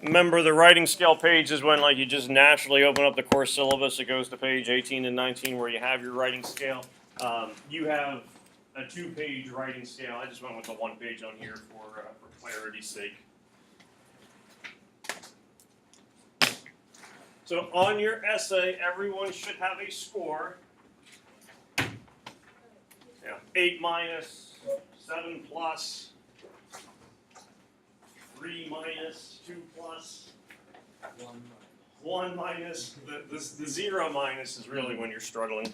Remember, the writing scale page is when like you just naturally open up the course syllabus. It goes to page 18 and 19 where you have your writing scale. You have a 2-page writing scale. I just went with the 1 page on here for clarity's sake. So on your essay, everyone should have a score. 8 minus, 7 plus, 3 minus, 2 plus, 1 minus. The 0 minus is really when you're struggling.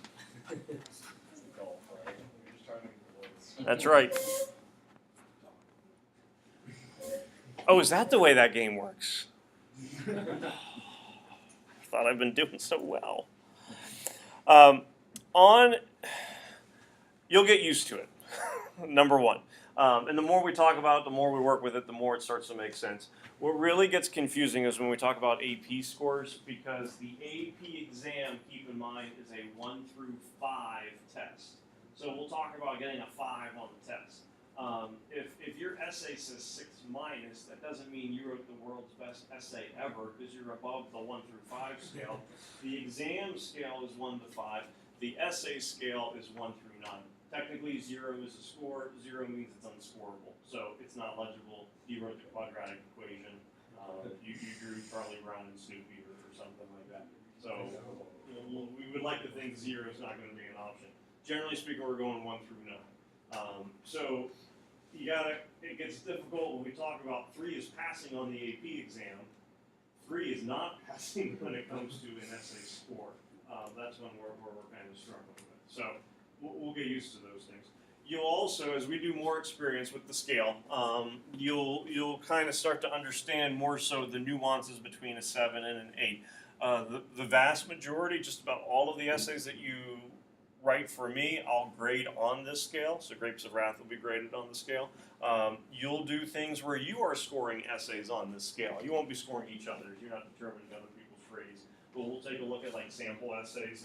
That's right. Oh, is that the way that game works? I thought I've been doing so well. You'll get used to it, number one. And the more we talk about it, the more we work with it, the more it starts to make sense. What really gets confusing is when we talk about AP scores, because the AP exam, keep in mind, is a 1 through 5 test. So we'll talk about getting a 5 on the test. If your essay says 6 minus, that doesn't mean you wrote the world's best essay ever, because you're above the 1 through 5 scale. The exam scale is 1 to 5. The essay scale is 1 through 9. Technically, 0 is a score. 0 means it's unscorable, so it's not legible. You wrote the quadratic equation. You drew Charlie Brown and Snoopy or something like that. So we would like to think 0 is not going to be an option. Generally speaking, we're going 1 through 9. So it gets difficult when we talk about 3 is passing on the AP exam. 3 is not passing when it comes to an essay score. That's when we're kind of struggling with. So we'll get used to those things. You'll also, as we do more experience with the scale, you'll kind of start to understand more so the nuances between a 7 and an 8. The vast majority, just about all of the essays that you write for me, I'll grade on this scale. So Grapes of Wrath will be graded on the scale. You'll do things where you are scoring essays on this scale. You won't be scoring each other's. You're not determining other people's grades. But we'll take a look at like sample essays.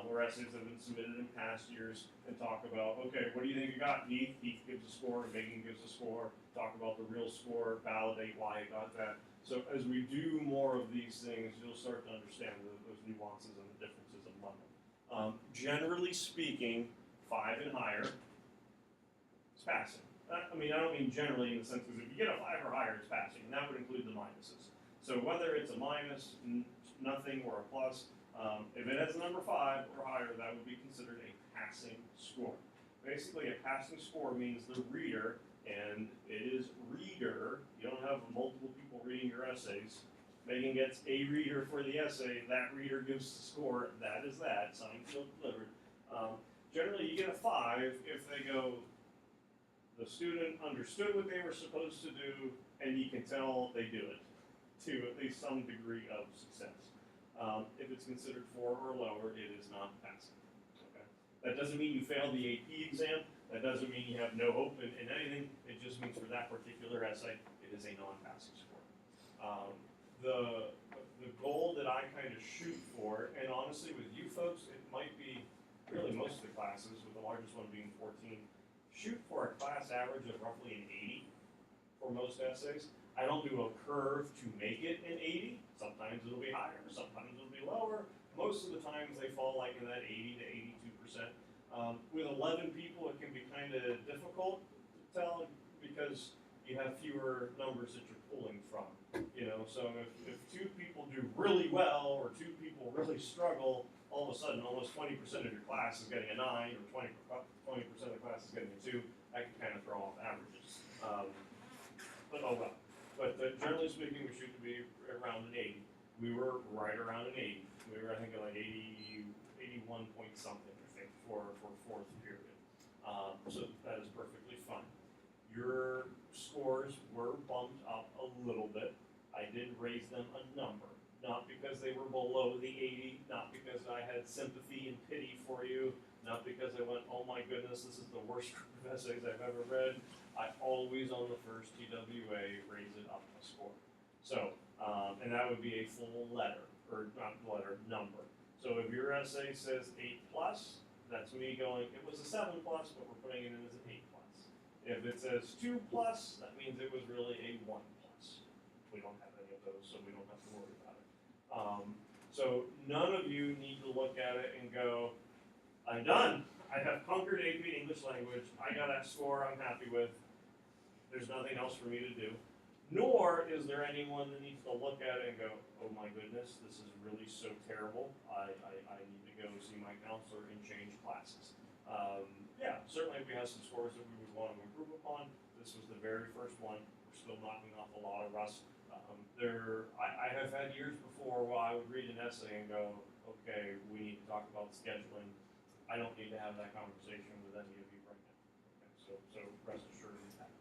Or essays that have been submitted in past years and talk about, okay, what do you think you got, Heath? Heath gives a score, Megan gives a score, talk about the real score, validate why you got that. So as we do more of these things, you'll start to understand those nuances and the differences of level. Generally speaking, 5 and higher is passing. I don't mean generally in the sense because if you get a 5 or higher, it's passing, and that would include the minuses. So whether it's a minus, nothing, or a plus, if it has a number 5 or higher, that would be considered a passing score. Basically, a passing score means the reader, and it is reader. You don't have multiple people reading your essays. Megan gets a reader for the essay. That reader gives the score. That is that. Signed, sealed, delivered. Generally, you get a 5 if they go, the student understood what they were supposed to do, and you can tell they do it to at least some degree of success. If it's considered 4 or lower, it is not passing. Okay? That doesn't mean you failed the AP exam. That doesn't mean you have no hope in anything. It just means for that particular essay, it is a non-passing score. The goal that I kind of shoot for, and honestly with you folks, it might be really most of the classes, with the largest one being 14, shoot for a class average of roughly an 80 for most essays. I don't do a curve to make it an 80. Sometimes it'll be higher, sometimes it'll be lower. Most of the times they fall like in that 80 to 82%. With 11 people, it can be kind of difficult to tell because you have fewer numbers that you're pulling from. So if 2 people do really well or 2 people really struggle, all of a sudden almost 20% of your class is getting a 9 or 20% of the class is getting a 2. That can kind of throw off averages. But oh well. But generally speaking, we shoot to be around an 80. We were right around an 80. We were, I think, at like 81 point something, I think, for 4th period. So that is perfectly fine. Your scores were bumped up a little bit. I did raise them a number. Not because they were below the 80, not because I had sympathy and pity for you, not because I went, oh my goodness, this is the worst group of essays I've ever read. I always, on the first TWA, raise it up a score. So, and that would be a full letter, or not letter, number. So if your essay says 8 plus, that's me going, it was a 7 plus, but we're putting it in as an 8 plus. If it says 2 plus, that means it was really a 1 plus. We don't have any of those, so we don't have to worry about it. So none of you need to look at it and go, I'm done. I have conquered AP English language. I got that score I'm happy with. There's nothing else for me to do. Nor is there anyone that needs to look at it and go, oh my goodness, this is really so terrible. I need to go see my counselor and change classes. Yeah, certainly we have some scores that we would want to improve upon. This was the very first one. We're still knocking off a lot of rust. I have had years before where I would read an essay and go, okay, we need to talk about scheduling. I don't need to have that conversation with any of you right now. Okay, so rest assured of that.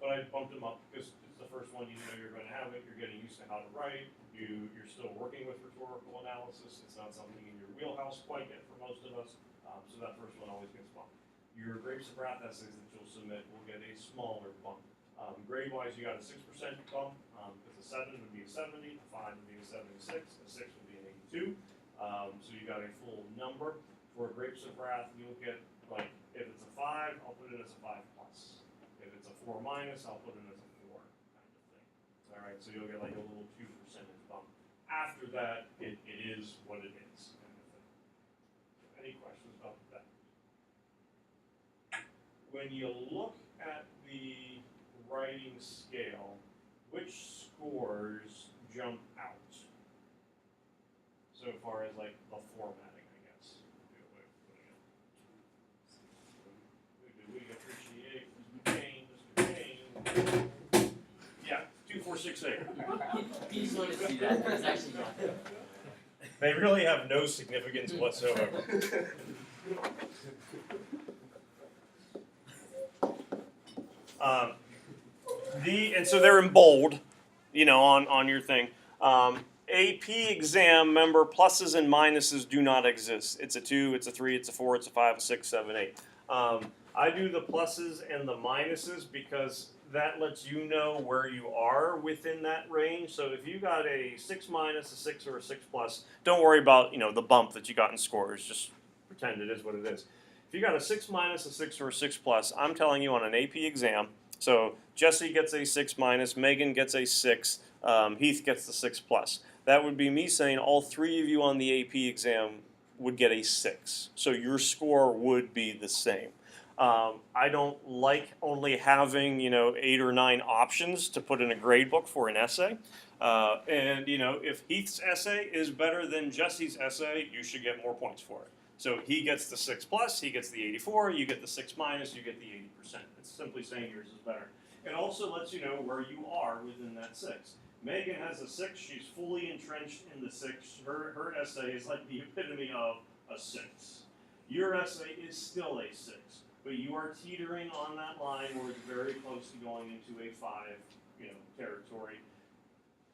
But I bumped them up because it's the first one. You know you're going to have it. You're getting used to how to write. You're still working with rhetorical analysis. It's not something in your wheelhouse quite yet for most of us. So that first one always gets bumped. Your grapes of wrath essays that you'll submit will get a smaller bump. Grade-wise, you got a 6% bump, because a 7 would be a 70, a 5 would be a 76, a 6 would be an 82. So you got a full number. For grapes of wrath, you'll get, like, if it's a 5, I'll put it as a 5 plus. If it's a 4 minus, I'll put it as a 4 kind of thing. All right, so you'll get like a little 2% bump. After that, it is what it is kind of thing. Any questions about that? When you look at the writing scale, which scores jump out so far as like the formatting, I guess, would be a way of putting it. We appreciate Mr. Kane. Yeah, 2468. You just wanted to see that. It's actually not there. They really have no significance whatsoever. And so they're in bold, you know, on your thing. AP exam, member, pluses and minuses do not exist. It's a 2, it's a 3, it's a 4, it's a 5, a 6, 7, 8. I do the pluses and the minuses because that lets you know where you are within that range. So if you got a 6 minus, a 6, or a 6 plus, don't worry about, you know, the bump that you got in scores. Just pretend it is what it is. If you got a 6 minus, a 6, or a 6 plus, I'm telling you on an AP exam, so Jesse gets a 6 minus, Megan gets a 6, Heath gets the 6 plus. That would be me saying all 3 of you on the AP exam would get a 6. So your score would be the same. I don't like only having, you know, 8 or 9 options to put in a grade book for an essay. And, you know, if Heath's essay is better than Jesse's essay, you should get more points for it. So he gets the 6 plus, he gets the 84, you get the 6 minus, you get the 80%. It's simply saying yours is better. It also lets you know where you are within that 6. Megan has a 6, she's fully entrenched in the 6. Her essay is like the epitome of a 6. Your essay is still a 6, but you are teetering on that line where it's very close to going into a 5, you know, territory.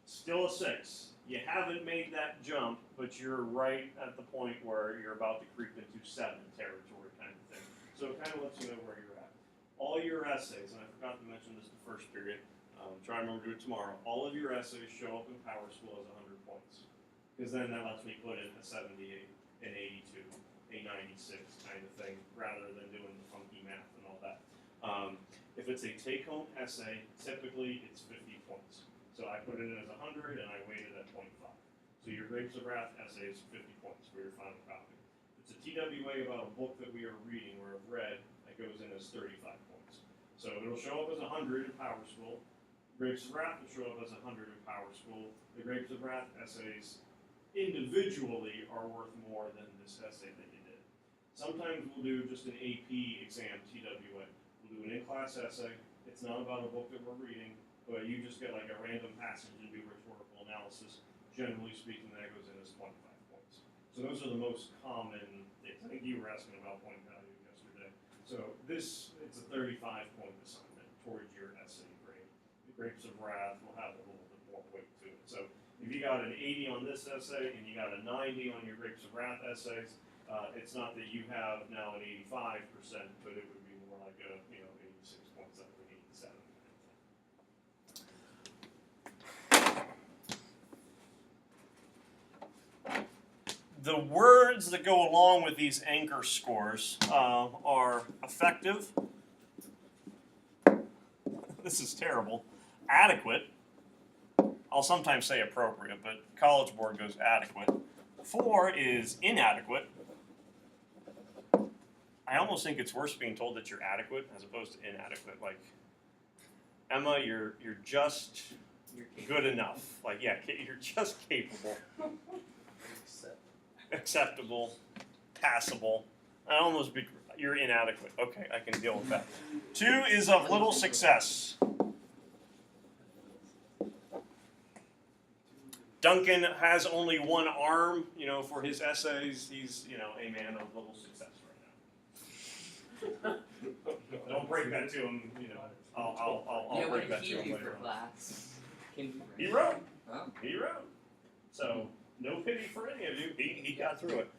Still a 6. You haven't made that jump, but you're right at the point where you're about to creep into 7 territory kind of thing. So it kind of lets you know where you're at. All your essays, and I forgot to mention this the first period, try and remember to do it tomorrow, all of your essays show up in Power School as 100 points. Because then that lets me put in a 78, an 82, a 96 kind of thing, rather than doing the funky math and all that. If it's a take-home essay, typically it's 50 points. So I put it in as 100 and I weighted at 0.5. So your Grapes of Wrath essay is 50 points for your final copy. It's a TWA about a book that we are reading or have read that goes in as 35 points. So it'll show up as 100 in Power School. Grapes of Wrath will show up as 100 in Power School. The Grapes of Wrath essays individually are worth more than this essay that you did. Sometimes we'll do just an AP exam TWA. We'll do an in-class essay. It's not about a book that we're reading, but you just get like a random passage and do rhetorical analysis. Generally speaking, that goes in as 25 points. So those are the most common things. I think you were asking about point value yesterday. So this, it's a 35-point assignment towards your essay grade. The Grapes of Wrath will have a little bit more weight to it. So if you got an 80 on this essay and you got a 90 on your Grapes of Wrath essays, it's not that you have now an 85%, but it would be more like a, you know, 86 points up to 87. The words that go along with these anchor scores are effective. This is terrible. Adequate. I'll sometimes say appropriate, but College Board goes adequate. 4 is inadequate. I almost think it's worse being told that you're adequate as opposed to inadequate. Like, Emma, you're just good enough. Like, yeah, you're just capable, acceptable, passable. I almost be you're inadequate. Okay, I can deal with that. 2 is of little success. Duncan has only one arm, for his essays. He's, a man of little success right now. Don't break that to him, I'll break that to him later on. Class? He wrote. Oh. He wrote. So, no pity for any of you. He got through it.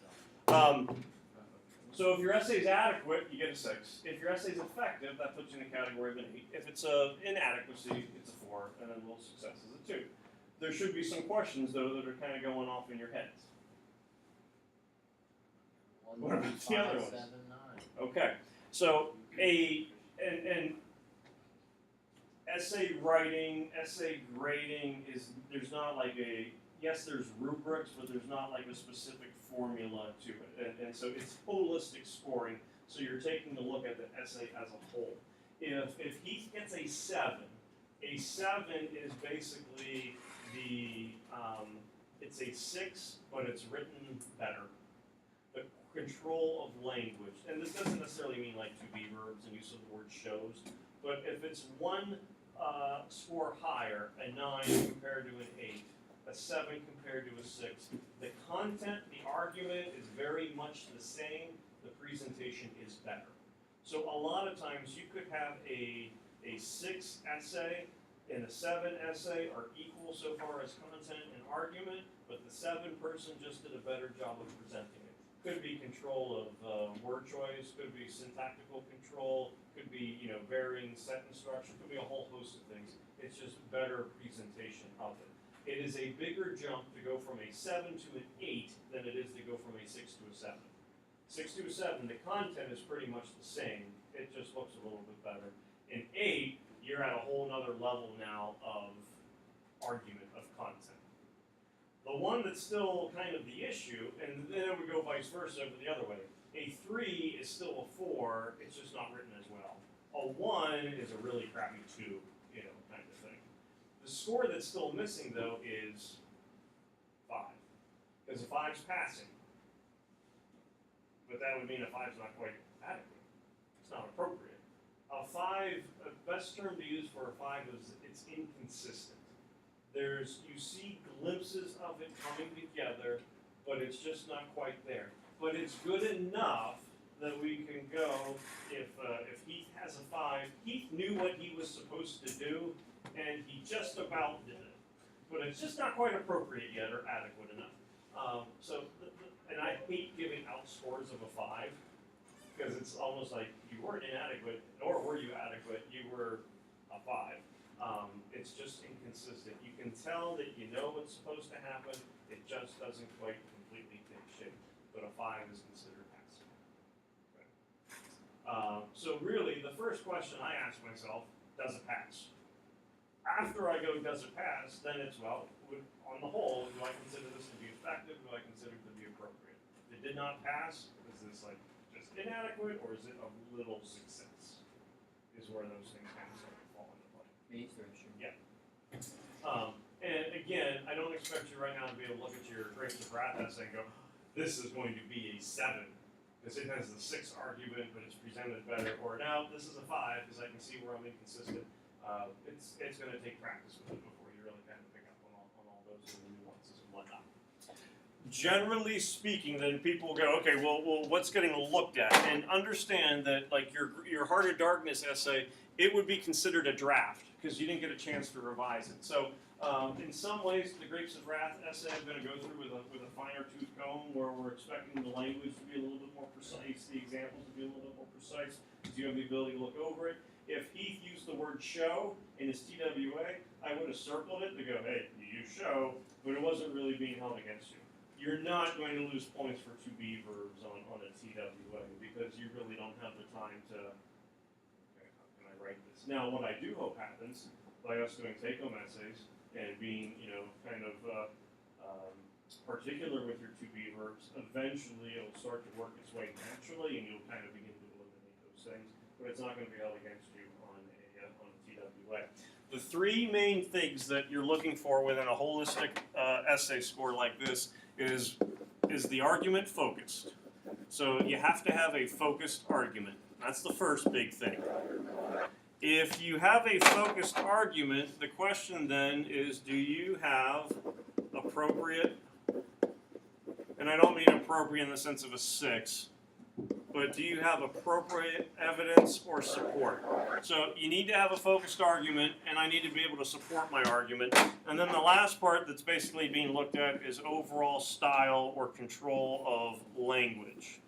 So if your essay is adequate, you get a 6. If your essay is effective, that puts you in the category of an 8. If it's an inadequacy, it's a 4, and then little success is a 2. There should be some questions, though, that are kind of going off in your heads. What about the other ones? 7, 9. Okay, so an essay writing, essay grading there's not like yes, there's rubrics, but there's not like a specific formula to it. And so it's holistic scoring, so you're taking a look at the essay as a whole. If Heath gets a 7 is basically it's a 6, but it's written better. The control of language, and this doesn't necessarily mean like to be verbs and use of the word shows, but if it's one score higher, a 9 compared to an 8, a 7 compared to a 6, the content, the argument is very much the same, the presentation is better. So a lot of times you could have a 6 essay and a 7 essay are equal so far as content and argument, but the 7 person just did a better job of presenting it. Could be control of word choice, could be syntactical control, could be varying sentence structure, could be a whole host of things. It's just better presentation of it. It is a bigger jump to go from a 7 to an 8 than it is to go from a 6 to a 7. 6 to a 7, the content is pretty much the same. It just looks a little bit better. In 8, you're at a whole nother level now of argument, of content. The one that's still kind of the issue, and then we go vice versa over the other way. A 3 is still a 4, it's just not written as well. A 1 is a really crappy 2, kind of thing. The score that's still missing, though, is 5. Because a 5's passing. But that would mean a 5's not quite adequate. It's not appropriate. A 5, the best term to use for a 5 is it's inconsistent. You see glimpses of it coming together, but it's just not quite there. But it's good enough that we can go, if Heath has a 5, Heath knew what he was supposed to do, and he just about did it. But it's just not quite appropriate yet or adequate enough. And I hate giving out scores of a 5, because it's almost like you weren't inadequate, nor were you adequate, you were a 5. It's just inconsistent. You can tell that you know what's supposed to happen, it just doesn't quite completely take shape. But a 5 is considered passing. Okay. So really, the first question I ask myself, does it pass? After I go, does it pass, then it's, well, on the whole, do I consider this to be effective? Do I consider it to be appropriate? If it did not pass, is this like just inadequate, or is it a little success? Is where those things kind of start to fall into play. Yeah. And again, I don't expect you right now to be able to look at your grapes of wrath essay and go, this is going to be a 7, because it has the 6 argument, but it's presented better. Or now, this is a 5, because I can see where I'm inconsistent. It's going to take practice with it before you really kind of pick up on all those little nuances and whatnot. Generally speaking, then people go, okay, well, what's getting looked at? And understand that, like your Heart of Darkness essay, it would be considered a draft because you didn't get a chance to revise it. So, in some ways, the Grapes of Wrath essay I'm going to go through with a finer tooth comb, where we're expecting the language to be a little bit more precise, the examples to be a little bit more precise, because you have the ability to look over it. If Heath used the word show in his TWA, I would have circled it to go, hey, you use show, but it wasn't really being held against you. You're not going to lose points for to be verbs on a TWA because you really don't have the time to, okay, how can I write this? Now, what I do hope happens by us doing take-home essays and being, kind of particular with your two-B verbs, eventually it'll start to work its way naturally, and you'll kind of begin to eliminate those things. But it's not going to be held against you on a TWA. The three main things that you're looking for within a holistic essay score like this is the argument focused. So you have to have a focused argument. That's the first big thing. If you have a focused argument, the question then is, do you have appropriate, and I don't mean appropriate in the sense of a 6, but do you have appropriate evidence or support? So you need to have a focused argument, and I need to be able to support my argument. And then the last part that's basically being looked at is overall style or control of language.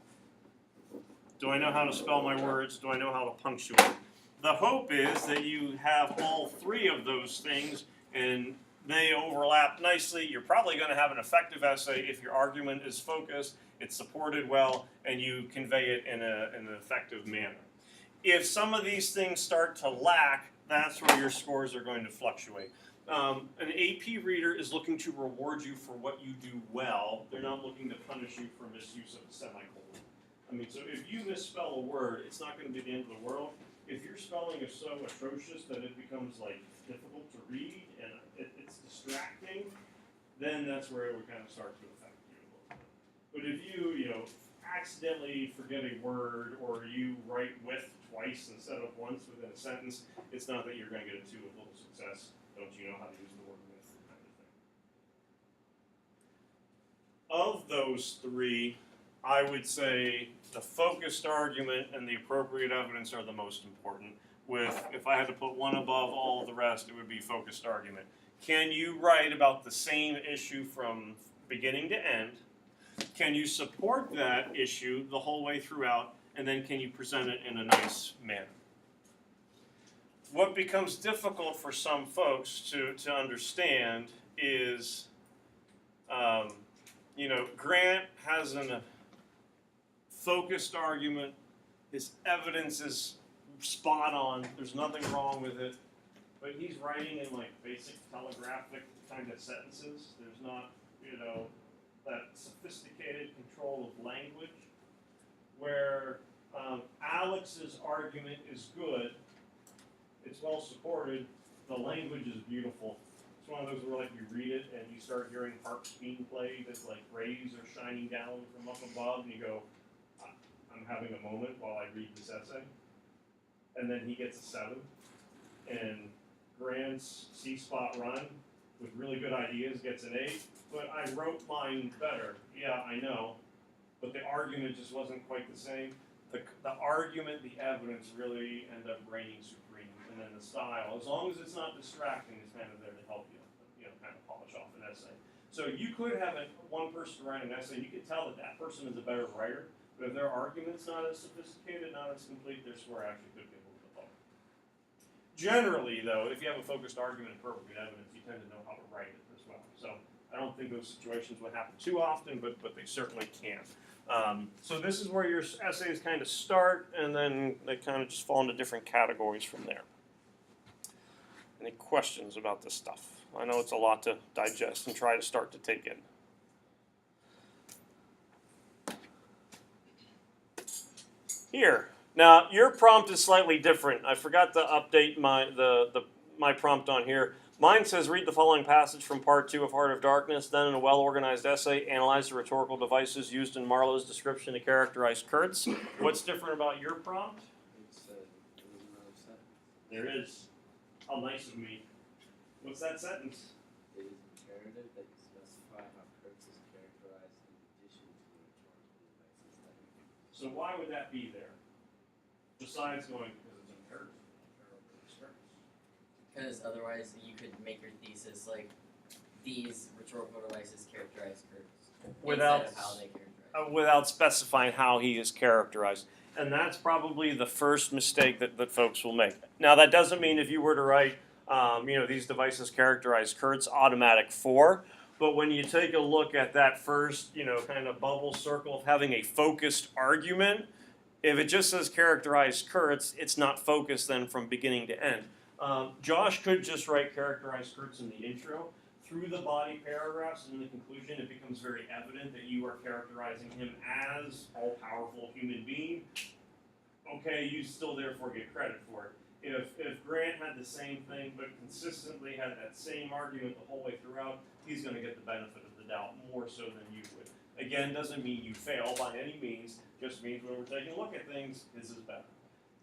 Do I know how to spell my words? Do I know how to punctuate? The hope is that you have all three of those things, and they overlap nicely. You're probably going to have an effective essay if your argument is focused, it's supported well, and you convey it in an effective manner. If some of these things start to lack, that's where your scores are going to fluctuate. An AP reader is looking to reward you for what you do well. They're not looking to punish you for misuse of a semicolon. I mean, so if you misspell a word, it's not going to be the end of the world. If your spelling is so atrocious that it becomes like difficult to read and it's distracting, then that's where it would kind of start to affect you a little bit. But if you accidentally forget a word, or you write with twice instead of once within a sentence, it's not that you're going to get a 2 with little success. Don't you know how to use the word with kind of thing. Of those three, I would say the focused argument and the appropriate evidence are the most important. If I had to put one above all of the rest, it would be focused argument. Can you write about the same issue from beginning to end? Can you support that issue the whole way throughout? And then can you present it in a nice manner? What becomes difficult for some folks to understand is, Grant has a focused argument. His evidence is spot on. There's nothing wrong with it. But he's writing in like basic telegraphic kind of sentences. There's not, that sophisticated control of language. Where Alex's argument is good, it's well supported, the language is beautiful. It's one of those where like you read it and you start hearing harps being played as like rays are shining down from up above, and you go, I'm having a moment while I read this essay. And then he gets a 7. And Grant's C-spot run with really good ideas gets an 8. But I wrote mine better. Yeah, I know. But the argument just wasn't quite the same. The argument, the evidence really end up reigning supreme. And then the style, as long as it's not distracting, is kind of there to help you, kind of polish off an essay. So you could have one person write an essay, and you could tell that that person is a better writer. But if their argument's not as sophisticated, not as complete, their score actually could be a little bit lower. Generally, though, if you have a focused argument and appropriate evidence, you tend to know how to write it as well. So I don't think those situations would happen too often, but they certainly can. So this is where your essays kind of start, and then they kind of just fall into different categories from there. Any questions about this stuff? I know it's a lot to digest and try to start to take in. Here. Now, your prompt is slightly different. I forgot to update my prompt on here. Mine says, read the following passage from Part 2 of Heart of Darkness, then in a well-organized essay, analyze the rhetorical devices used in Marlowe's description to characterize Kurtz. What's different about your prompt? There is. How nice of me. What's that sentence? It is imperative that you specify how Kurtz is characterized in addition to the rhetorical devices that are used. So why would that be there? Besides going, because it's imperative. Because otherwise you could make your thesis like, these rhetorical devices characterize Kurtz. Without instead of how they characterize. Without specifying how he is characterized. And that's probably the first mistake that folks will make. Now, that doesn't mean if you were to write, these devices characterize Kurtz, automatic 4. But when you take a look at that first, kind of bubble circle of having a focused argument, if it just says characterize Kurtz, it's not focused then from beginning to end. Josh could just write characterize Kurtz in the intro. Through the body paragraphs and in the conclusion, it becomes very evident that you are characterizing him as all-powerful human being. Okay, you still therefore get credit for it. If Grant had the same thing but consistently had that same argument the whole way throughout, he's going to get the benefit of the doubt more so than you would. Again, doesn't mean you fail by any means, just means when we're taking a look at things, his is better.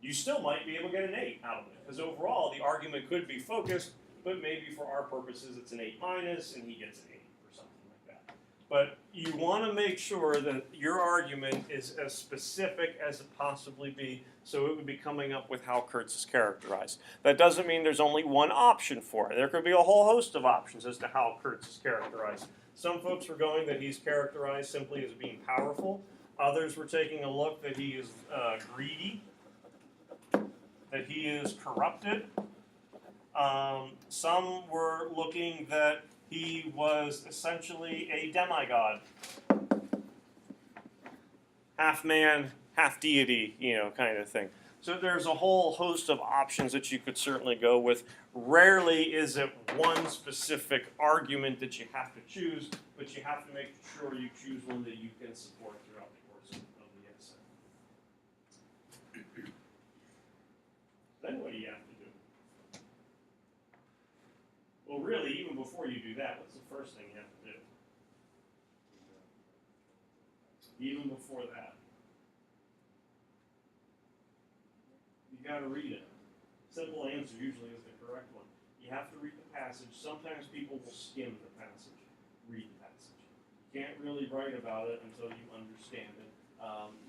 You still might be able to get an 8 out of it, because overall the argument could be focused, but maybe for our purposes it's an 8 minus and he gets an 8 or something like that. But you want to make sure that your argument is as specific as it possibly be, so it would be coming up with how Kurtz is characterized. That doesn't mean there's only one option for it. There could be a whole host of options as to how Kurtz is characterized. Some folks were going that he's characterized simply as being powerful. Others were taking a look that he is greedy, that he is corrupted. Some were looking that he was essentially a demigod. Half man, half deity, kind of thing. So there's a whole host of options that you could certainly go with. Rarely is it one specific argument that you have to choose, but you have to make sure you choose one that you can support throughout the course of the essay. Then what do you have to do? Well, really, even before you do that, what's the first thing you have to do? Even before that. You got to read it. Simple answer usually is the correct one. You have to read the passage. Sometimes people will skim the passage. Read the passage. You can't really write about it until you understand it.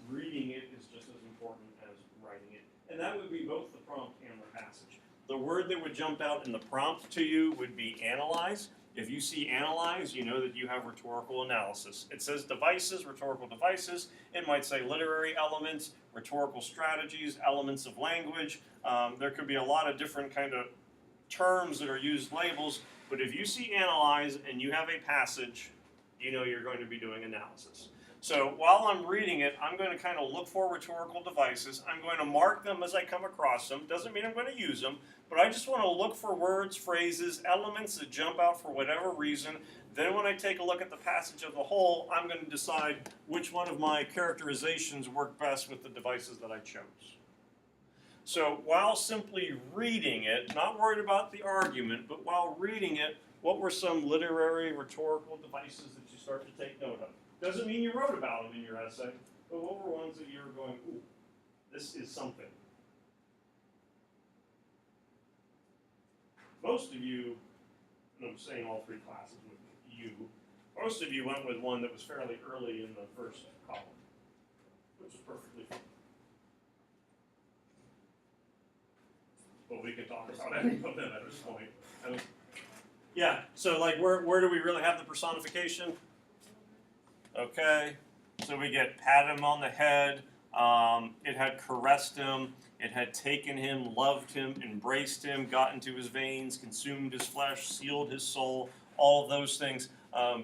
Reading it is just as important as writing it. And that would be both the prompt and the passage. The word that would jump out in the prompt to you would be analyze. If you see analyze, you know that you have rhetorical analysis. It says devices, rhetorical devices. It might say literary elements, rhetorical strategies, elements of language. There could be a lot of different kind of terms that are used, labels. But if you see analyze and you have a passage, you know you're going to be doing analysis. So while I'm reading it, I'm going to kind of look for rhetorical devices. I'm going to mark them as I come across them. Doesn't mean I'm going to use them, but I just want to look for words, phrases, elements that jump out for whatever reason. Then when I take a look at the passage as a whole, I'm going to decide which one of my characterizations work best with the devices that I chose. So while simply reading it, not worried about the argument, but while reading it, what were some literary, rhetorical devices that you start to take note of? Doesn't mean you wrote about them in your essay, but what were ones that you were going, ooh, this is something. Most of you, and I'm saying all three classes with you, most of you went with one that was fairly early in the first column, which is perfectly fine. But we can talk about any of them at this point. Yeah, so like where do we really have the personification? Okay, so we get pat him on the head, it had caressed him, it had taken him, loved him, embraced him, got into his veins, consumed his flesh, sealed his soul, all of those things.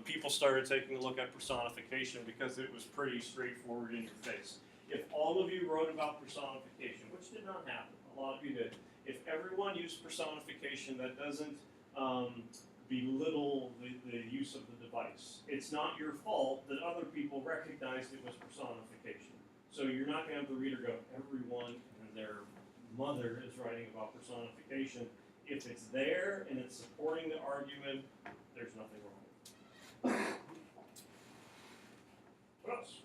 People started taking a look at personification because it was pretty straightforward in your face. If all of you wrote about personification, which did not happen, a lot of you did, if everyone used personification, that doesn't belittle the use of the device. It's not your fault that other people recognized it was personification. So you're not going to have the reader go, everyone and their mother is writing about personification. If it's there and it's supporting the argument, there's nothing wrong with it. What else?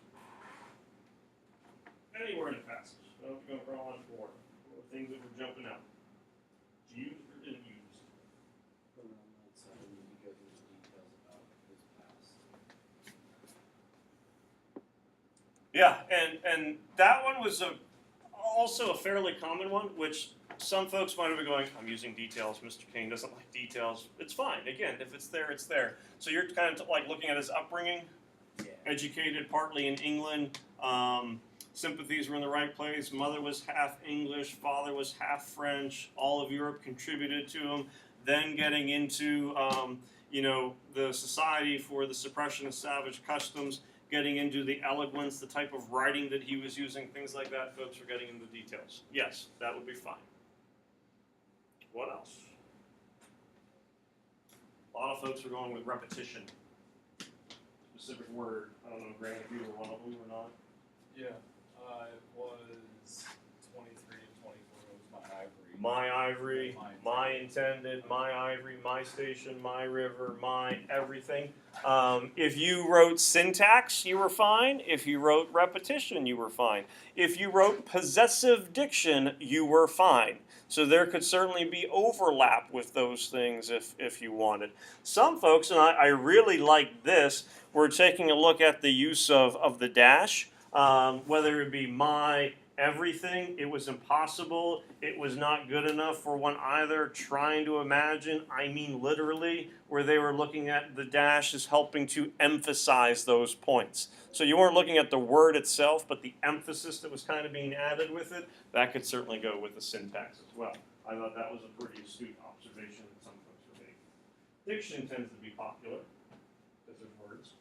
Anywhere in the passage. I don't know if you're going to crawl on forward. Things that were jumping out. Used or didn't use? Yeah, and that one was also a fairly common one, which some folks might have been going, I'm using details, Mr. King doesn't like details. It's fine, again, if it's there, it's there. So you're kind of like looking at his upbringing, educated partly in England, sympathies were in the right place, mother was half English, father was half French, all of Europe contributed to him, then getting into the Society for the Suppression of Savage Customs, getting into the eloquence, the type of writing that he was using, things like that, folks are getting into the details. Yes, that would be fine. What else? A lot of folks are going with repetition. Specific word. I don't know, Grant, if you were one of them or not. Yeah, it was 23 and 24. It was my ivory. My ivory, my intended, my ivory, my station, my river, my everything. If you wrote syntax, you were fine. If you wrote repetition, you were fine. If you wrote possessive diction, you were fine. So there could certainly be overlap with those things if you wanted. Some folks, and I really like this, we're taking a look at the use of the dash, whether it be my, everything. It was impossible. It was not good enough for one either. Trying to imagine, I mean literally, where they were looking at the dash as helping to emphasize those points. So you weren't looking at the word itself, but the emphasis that was kind of being added with it, that could certainly go with the syntax as well. I thought that was a pretty astute observation that some folks were making. Diction tends to be popular, because there's words.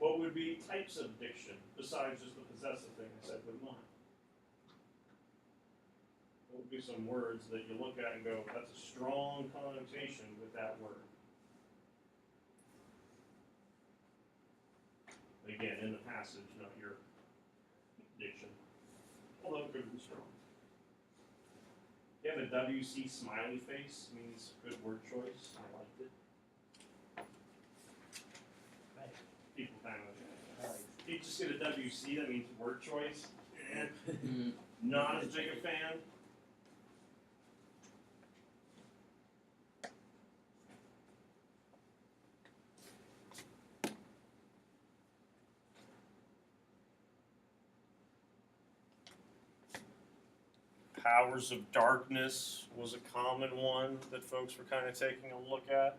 What would be types of diction, besides just the possessive thing I said with mine? What would be some words that you look at and go, that's a strong connotation with that word? Again, in the passage, not your diction. Although it could be strong. You have a WC smiley face, means good word choice. I liked it. People kind of, if you just get a WC, that means word choice. Not as big a fan. Powers of darkness was a common one that folks were kind of taking a look at.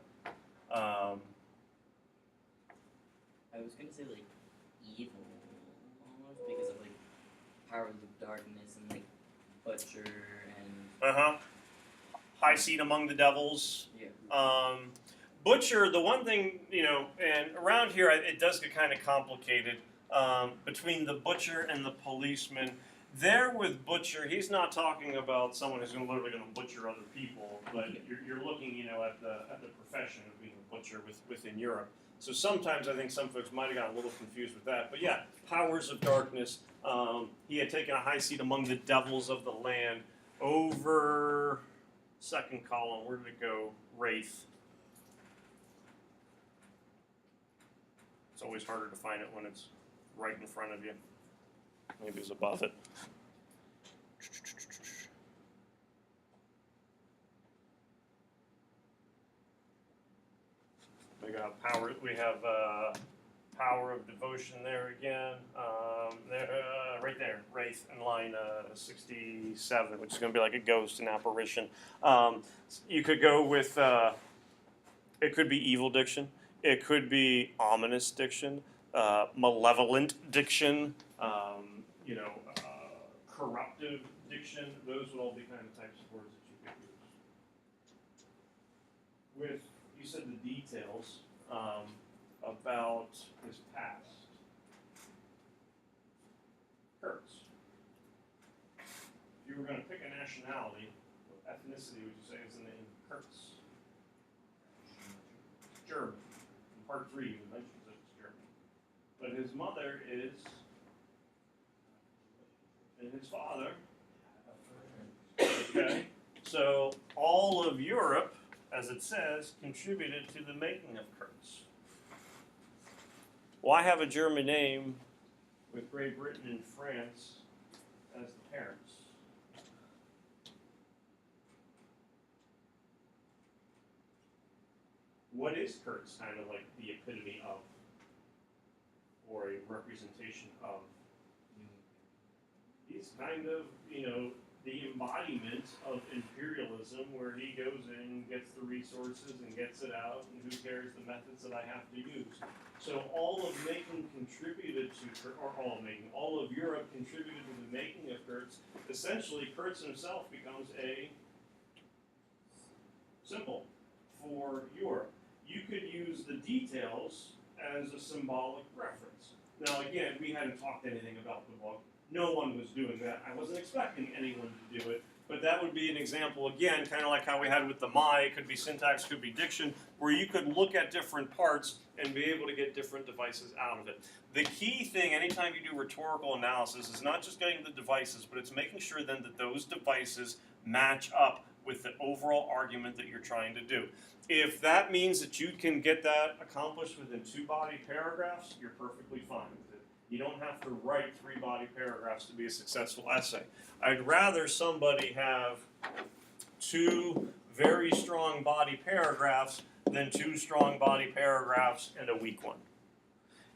I was gonna say like evil almost because of like powers of darkness and like butcher and High seat among the devils. yeah. Butcher, the one thing, and around here it does get kind of complicated between the butcher and the policeman. There with butcher, he's not talking about someone who's literally going to butcher other people, but you're looking, at the profession of being a butcher within Europe. So sometimes I think some folks might have gotten a little confused with that. But yeah, powers of darkness. He had taken a high seat among the devils of the land. Over second column, where did it go? Wraith. It's always harder to find it when it's right in front of you. Maybe it's above it. We got power. We have power of devotion there again. Right there, Wraith in line 67, which is going to be like a ghost, an apparition. You could go with. It could be evil diction. It could be ominous diction, malevolent diction. Corruptive diction, those would all be kind of types of words that you could use. With, you said the details about his past. Kurtz. If you were going to pick a nationality, what ethnicity would you say is the name Kurtz? German. In part 3, you mentioned that it's German. But his mother is. And his father. Okay, so all of Europe, as it says, contributed to the making of Kurtz. Why have a German name with Great Britain and France as the parents? What is Kurtz kind of like the epitome of, or a representation of? He's kind of, the embodiment of imperialism, where he goes in, gets the resources, and gets it out, and who cares the methods that I have to use. So all of Macon contributed to, or all of Europe contributed to the making of Kurtz. Essentially, Kurtz himself becomes a symbol for Europe. You could use the details as a symbolic reference. Now again, we hadn't talked anything about the book. No one was doing that. I wasn't expecting anyone to do it. But that would be an example, again, kind of like how we had with the my, it could be syntax, could be diction, where you could look at different parts and be able to get different devices out of it. The key thing anytime you do rhetorical analysis is not just getting the devices, but it's making sure then that those devices match up with the overall argument that you're trying to do. If that means that you can get that accomplished within 2 body paragraphs, you're perfectly fine with it. You don't have to write 3 body paragraphs to be a successful essay. I'd rather somebody have 2 very strong body paragraphs than 2 strong body paragraphs and a weak one.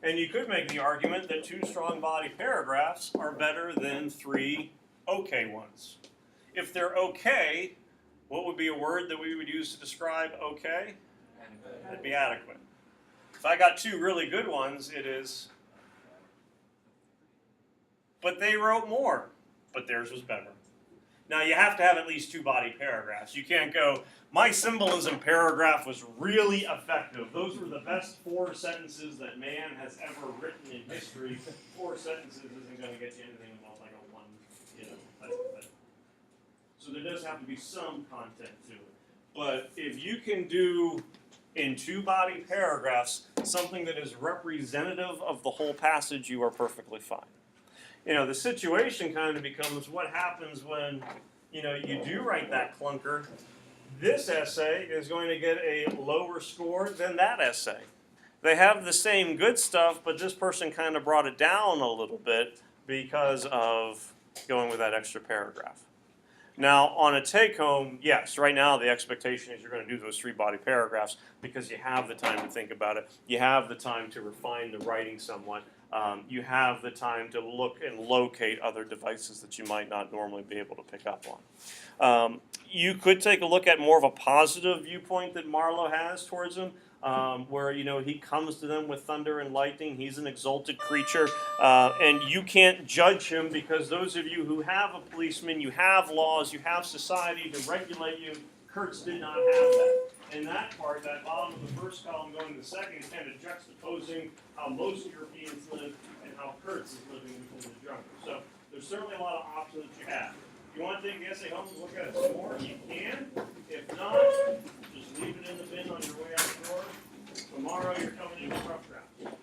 And you could make the argument that 2 strong body paragraphs are better than 3 okay ones. If they're okay, what would be a word that we would use to describe okay? It'd be adequate. If I got 2 really good ones, it is, but they wrote more, but theirs was better. Now you have to have at least 2 body paragraphs. You can't go, my symbolism paragraph was really effective. Those were the best 4 sentences that man has ever written in history. 4 sentences isn't going to get you anything about like a 1, type of thing. So there does have to be some content to it. But if you can do in 2 body paragraphs something that is representative of the whole passage, you are perfectly fine. The situation kind of becomes what happens when, you do write that clunker. This essay is going to get a lower score than that essay. They have the same good stuff, but this person kind of brought it down a little bit because of going with that extra paragraph. Now, on a take-home, yes, right now the expectation is you're going to do those 3 body paragraphs because you have the time to think about it. You have the time to refine the writing somewhat. You have the time to look and locate other devices that you might not normally be able to pick up on. You could take a look at more of a positive viewpoint that Marlowe has towards him, where he comes to them with thunder and lightning. He's an exalted creature, and you can't judge him because those of you who have a policeman, you have laws, you have society to regulate you. Kurtz did not have that. And that part, that bottom of the first column going to the second, is kind of juxtaposing how most Europeans live and how Kurtz is living within the jungle. So there's certainly a lot of options that you have. If you want to take the essay home and look at it some more, you can. If not, just leave it in the bin on your way out the door. Tomorrow you're coming in with rough drafts.